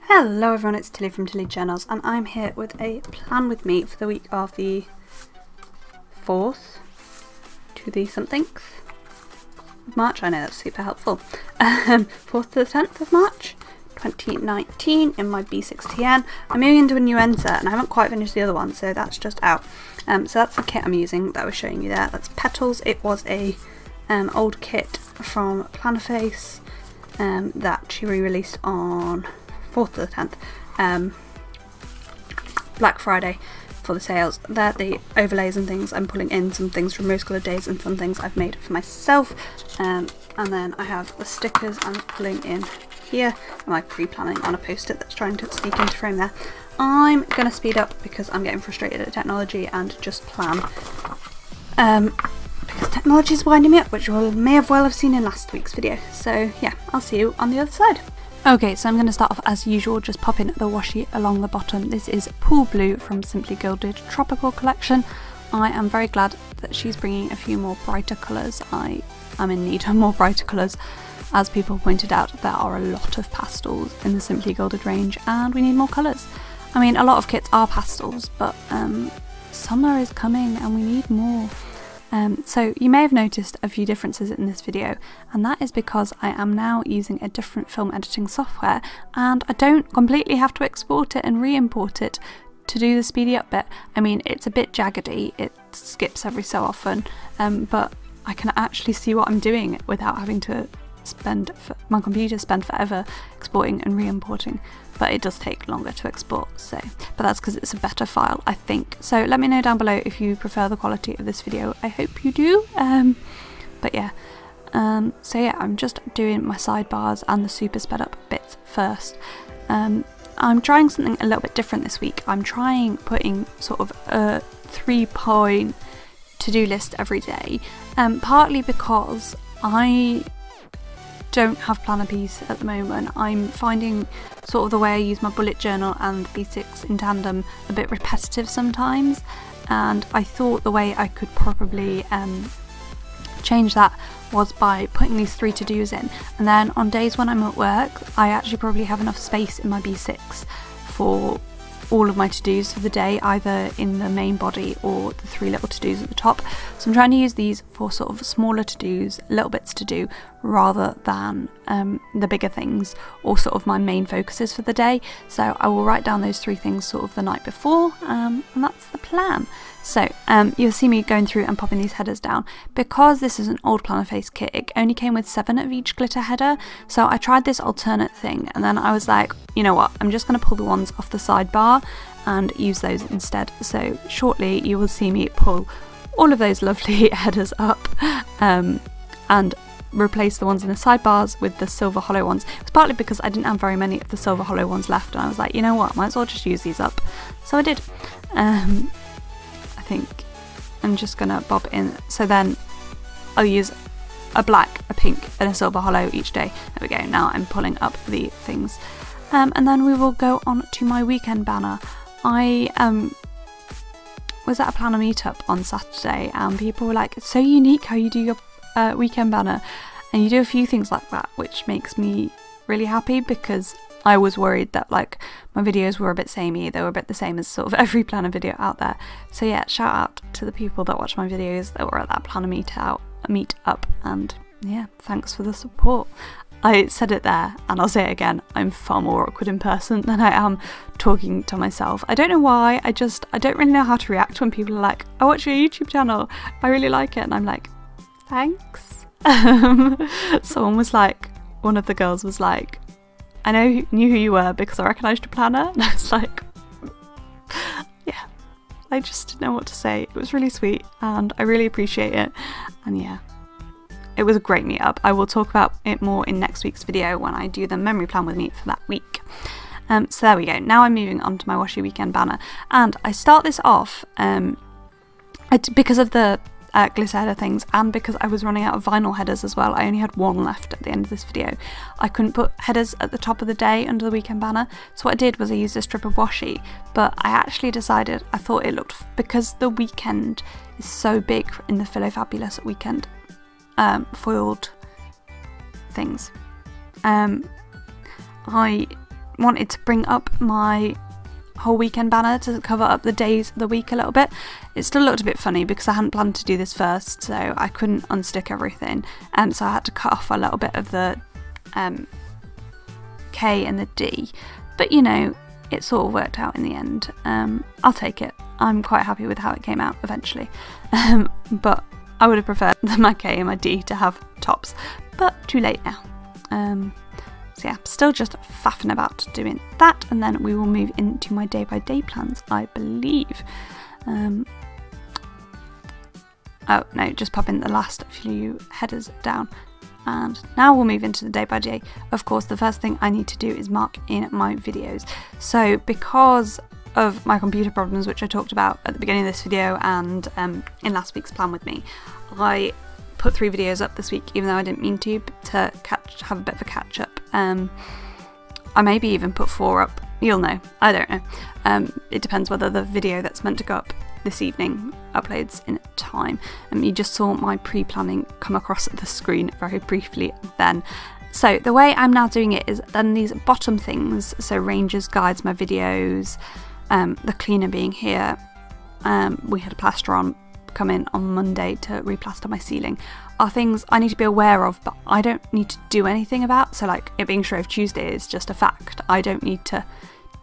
Hello everyone, it's Tilly from Tilly Journals, and I'm here with a plan with me for the week of the 4th to the somethingth of March. I know that's super helpful. 4th to the 10th of March 2019 in my B6TN. I'm moving into a new end set and I haven't quite finished the other one, so that's just out. So that's the kit I'm using that I was showing you there. That's Petals. It was a old kit from Plannerface that she re-released on 4th to the 10th, Black Friday for the sales. They're the overlays and things. I'm pulling in some things from Rose Coloured Days and some things I've made for myself, and then I have the stickers I'm pulling in here. Am I pre-planning on a post-it that's trying to sneak into frame there? I'm going to speed up because I'm getting frustrated at technology and just plan, because technology is winding me up, which you may have well have seen in last week's video. So yeah, I'll see you on the other side. Okay, so I'm going to start off as usual, just popping the washi along the bottom. This is Pool Blue from Simply Gilded Tropical Collection. I am very glad that she's bringing a few more brighter colours. I am in need of more brighter colours. As people pointed out, there are a lot of pastels in the Simply Gilded range and we need more colours. I mean, a lot of kits are pastels, but summer is coming and we need more. So you may have noticed a few differences in this video, and that is because I am now using a different film editing software and I don't completely have to export it and re-import it to do the speedy up bit. I mean, it's a bit jaggedy, it skips every so often, but I can actually see what I'm doing without having to my computer spend forever exporting and re-importing. But it does take longer to export, but that's because it's a better file, I think. So let me know down below if you prefer the quality of this video. I hope you do. But yeah, so yeah, I'm just doing my sidebars and the super sped up bits first. I'm trying something a little bit different this week. I'm trying putting sort of a 3-point to-do list every day, partly because I don't have Plannerface at the moment. I'm finding sort of the way I use my bullet journal and B6 in tandem a bit repetitive sometimes, and I thought the way I could probably change that was by putting these 3 to-dos in, and then on days when I'm at work I actually probably have enough space in my B6 for all of my to-dos for the day, either in the main body or the 3 little to-dos at the top. So I'm trying to use these for sort of smaller to-dos, little bits to do, rather than the bigger things or sort of my main focuses for the day. So I will write down those 3 things sort of the night before, and that's the plan. So you'll see me going through and popping these headers down. Because this is an old Plannerface kit, it only came with 7 of each glitter header, so I tried this alternate thing and then I was like, you know what, I'm just going to pull the ones off the sidebar and use those instead. So shortly you will see me pull all of those lovely headers up and replace the ones in the sidebars with the silver hollow ones. It's partly because I didn't have very many of the silver hollow ones left and I was like, you know what, I might as well just use these up. So I did. I think I'm just gonna bob in, so then I'll use a black, a pink and a silver hollow each day. There we go, now I'm pulling up the things, and then we will go on to my weekend banner. I was at a planner meetup on Saturday and people were like, it's so unique how you do your weekend banner, and you do a few things like that, which makes me really happy because I was worried that like my videos were a bit samey. They were a bit the same as sort of every planner video out there. So yeah, shout out to the people that watch my videos that were at that planner meet up, and yeah, thanks for the support. I said it there and I'll say it again, I'm far more awkward in person than I am talking to myself. I don't know why, I don't really know how to react when people are like, I watch your YouTube channel, I really like it, and I'm like, thanks. Someone was like, one of the girls was like, I knew who you were because I recognised your planner, and I was like, yeah, I just didn't know what to say. It was really sweet and I really appreciate it, and yeah, it was a great meetup. I will talk about it more in next week's video when I do the memory plan with me for that week. So there we go, now I'm moving on to my washi weekend banner, and I start this off because of the glitter header things, and because I was running out of vinyl headers as well. I only had 1 left at the end of this video. I couldn't put headers at the top of the day under the weekend banner, so what I did was I used a strip of washi, but I actually decided, I thought it looked, because the weekend is so big in the Philo Fabulous weekend foiled things, I wanted to bring up my whole weekend banner to cover up the days of the week a little bit. It still looked a bit funny because I hadn't planned to do this first, so I couldn't unstick everything, and so I had to cut off a little bit of the K and the D, but you know, it sort of worked out in the end. I'll take it. I'm quite happy with how it came out eventually, but I would have preferred my K and my D to have tops, but too late now. So yeah, still just faffing about doing that, and then we will move into my day-by-day plans, I believe. Oh no, just popping the last few headers down, and now we'll move into the day-by-day. Of course, the first thing I need to do is mark in my videos. So because of my computer problems, which I talked about at the beginning of this video and in last week's plan with me, I put 3 videos up this week, even though I didn't mean to have a bit of a catch up. I maybe even put 4 up, you'll know, I don't know. It depends whether the video that's meant to go up this evening uploads in time. You just saw my pre-planning come across the screen very briefly then. So the way I'm now doing it is then these bottom things, so ranges, guides, my videos, the cleaner being here, we had a plasterer come in on Monday to replaster my ceiling, are things I need to be aware of but I don't need to do anything about. So like it being Shrove Tuesday is just a fact. I don't need to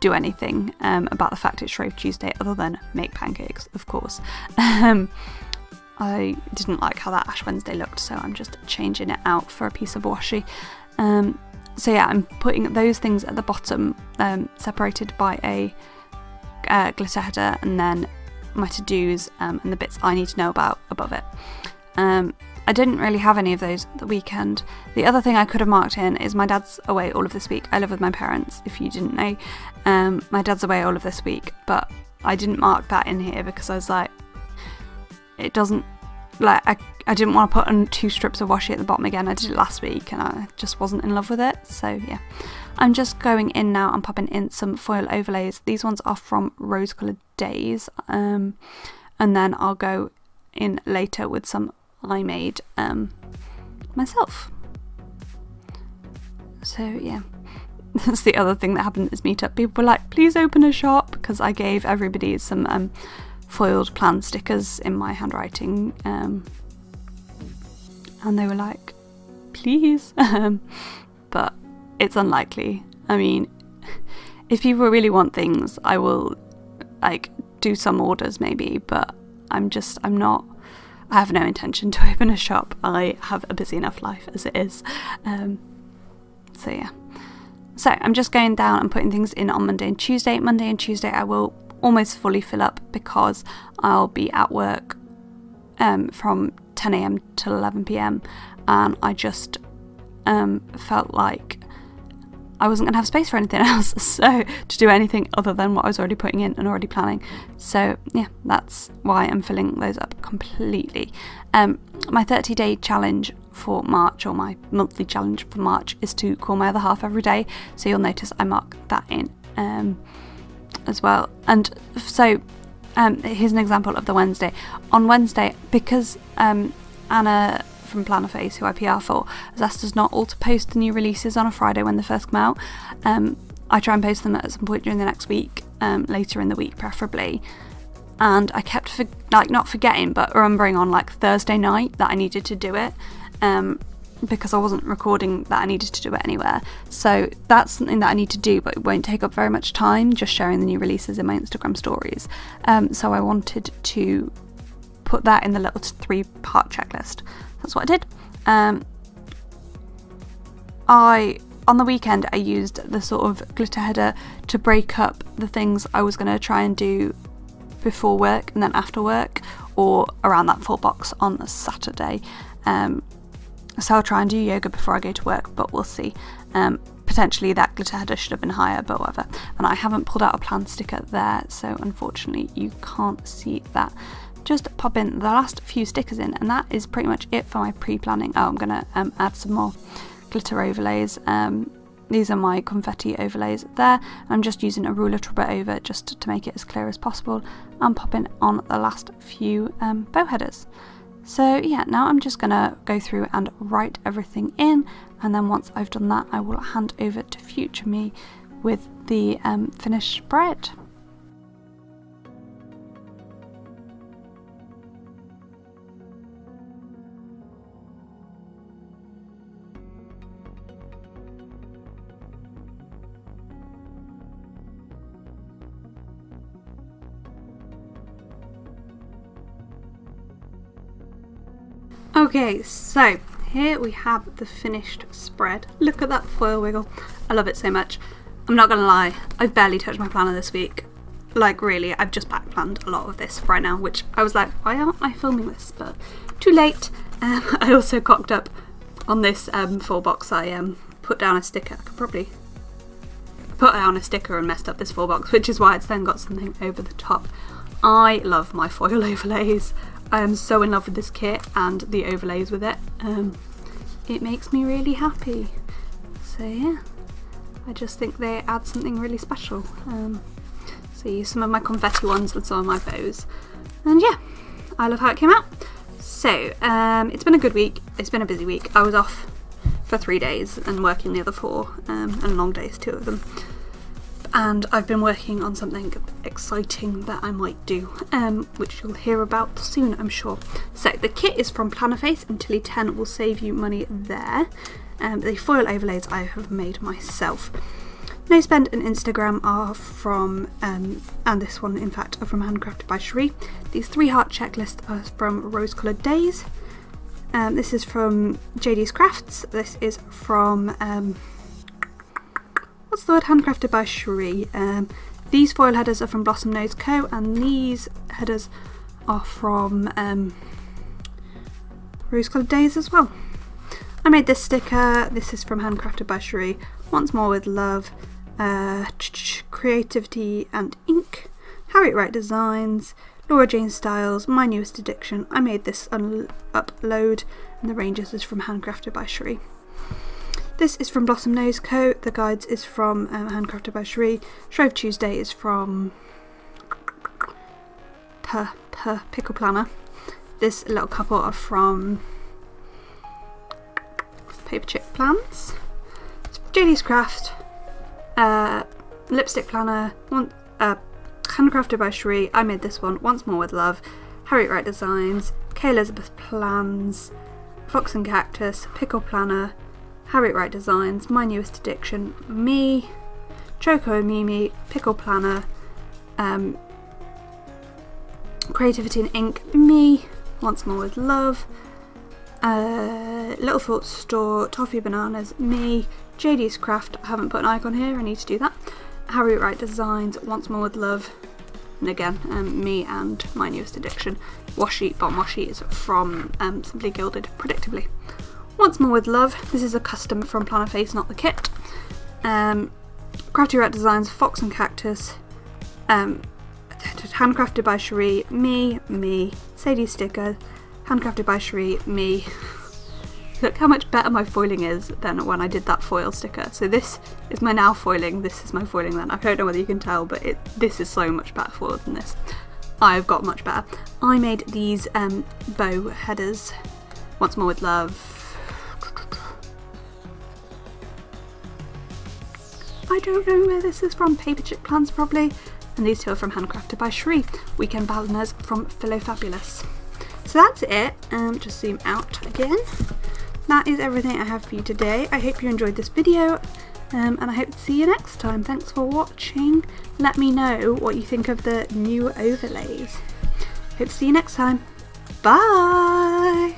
do anything about the fact it's Shrove Tuesday other than make pancakes, of course. I didn't like how that Ash Wednesday looked, so I'm just changing it out for a piece of washi. So yeah, I'm putting those things at the bottom, separated by a glitter header, and then my to-dos and the bits I need to know about above it. I didn't really have any of those at the weekend. The other thing I could have marked in is my dad's away all of this week. I live with my parents, if you didn't know. My dad's away all of this week, but I didn't mark that in here because I was like, it doesn't, like, I didn't want to put on 2 strips of washi at the bottom again. I did it last week and I just wasn't in love with it, so yeah. I'm just going in now and popping in some foil overlays. These ones are from Rose Coloured Days, and then I'll go in later with some I made myself. So yeah, that's the other thing that happened at this meetup. People were like, please open a shop, because I gave everybody some foiled plan stickers in my handwriting, and they were like, please. But it's unlikely. I mean, if people really want things, I will like do some orders maybe, but I have no intention to open a shop. I have a busy enough life as it is. So yeah. So I'm just going down and putting things in on Monday and Tuesday. Monday and Tuesday I will almost fully fill up because I'll be at work from 10 AM till 11 PM, and I just felt like I wasn't going to have space for anything else, so to do anything other than what I was already putting in and already planning. So yeah, that's why I'm filling those up completely. My 30-day challenge for March, or my monthly challenge for March, is to call my other half every day, so you'll notice I mark that in as well. And so here's an example of the Wednesday. On Wednesday, because Anna from Plannerface, who I PR for, has asked us not all to post the new releases on a Friday when they first come out. I try and post them at some point during the next week, later in the week preferably, and I kept not forgetting but remembering on like Thursday night that I needed to do it, because I wasn't recording that I needed to do it anywhere. So that's something that I need to do, but it won't take up very much time, just sharing the new releases in my Instagram stories. So I wanted to put that in the little 3-part checklist. That's what I did. On the weekend I used the sort of glitter header to break up the things I was going to try and do before work and then after work, or around that full box on Saturday. So I'll try and do yoga before I go to work, but we'll see. Potentially that glitter header should have been higher, but whatever. And I haven't pulled out a plan sticker there, so unfortunately you can't see that. Just pop in the last few stickers in, and that is pretty much it for my pre-planning. Oh, I'm gonna add some more glitter overlays. These are my confetti overlays there. I'm just using a ruler to rub it over just to make it as clear as possible, and popping on the last few bow headers. So yeah, now I'm just gonna go through and write everything in, and then once I've done that I will hand over to future me with the finished spread. Okay, so here we have the finished spread. Look at that foil wiggle. I love it so much. I'm not gonna lie, I've barely touched my planner this week. Like really, I've just back planned a lot of this right now, which I was like, why aren't I filming this? But too late. I also cocked up on this full box. I put down a sticker. I could probably put down a sticker and messed up this full box, which is why it's then got something over the top. I love my foil overlays. I am so in love with this kit and the overlays with it. It makes me really happy. So yeah, I just think they add something really special. So use some of my confetti ones with some of my bows. And yeah, I love how it came out. So it's been a good week. It's been a busy week. I was off for 3 days and working the other 4, and long days, 2 of them. And I've been working on something exciting that I might do, which you'll hear about soon, I'm sure. So the kit is from Plannerface, and Tilly 10 will save you money there. The foil overlays I have made myself. No Spend and Instagram are from, and this one in fact are from Handcrafted by Cherie. These 3 heart checklists are from Rose Coloured Days. This is from JD's Crafts. This is from what's the word? Handcrafted by Cherie. These foil headers are from Blossom Nose Co, and these headers are from Rose Coloured Days as well. I made this sticker. This is from Handcrafted by Cherie. Once More with Love, Creativity and Ink, Harriet Wright Designs, Laura Jane Styles, My Newest Addiction. I made this upload, and the ranges is from Handcrafted by Cherie. This is from Blossom Nose Co. The guides is from Handcrafted by Cherie. Shrove Tuesday is from Pickle Planner. This little couple are from Paper Chick Plans. It's JD's Craft. Lipstick Planner. Handcrafted by Cherie. I made this one. Once More with Love. Harriet Wright Designs. Kay Elizabeth Plans. Fox and Cactus. Pickle Planner. Harriet Wright Designs, My Newest Addiction, me, Choco and Mimi, Pickle Planner, Creativity and Ink, me, Once More with Love, Little Thoughts Store, Toffee Bananas, me, JD's Craft, I haven't put an icon here, I need to do that, Harriet Wright Designs, Once More with Love, and again, me and My Newest Addiction. Washi, Bottom Washi is from Simply Gilded, predictably. Once More with Love, this is a custom from Plannerface, not the kit. Crafty Rat Designs, Fox and Cactus, Handcrafted by Cherie, me, Sadie Sticker, Handcrafted by Cherie, me. Look how much better my foiling is than when I did that foil sticker. So this is my now foiling, this is my foiling then. I don't know whether you can tell, but this is so much better foiled than this. I've got much better. I made these bow headers, Once More with Love. I don't know where this is from, Paper Chick Plans probably, and these 2 are from Handcrafted by Cherie. Weekend Balloners from Philo Fabulous. So that's it, just zoom out again. That is everything I have for you today. I hope you enjoyed this video, and I hope to see you next time. Thanks for watching. Let me know what you think of the new overlays. Hope to see you next time. Bye!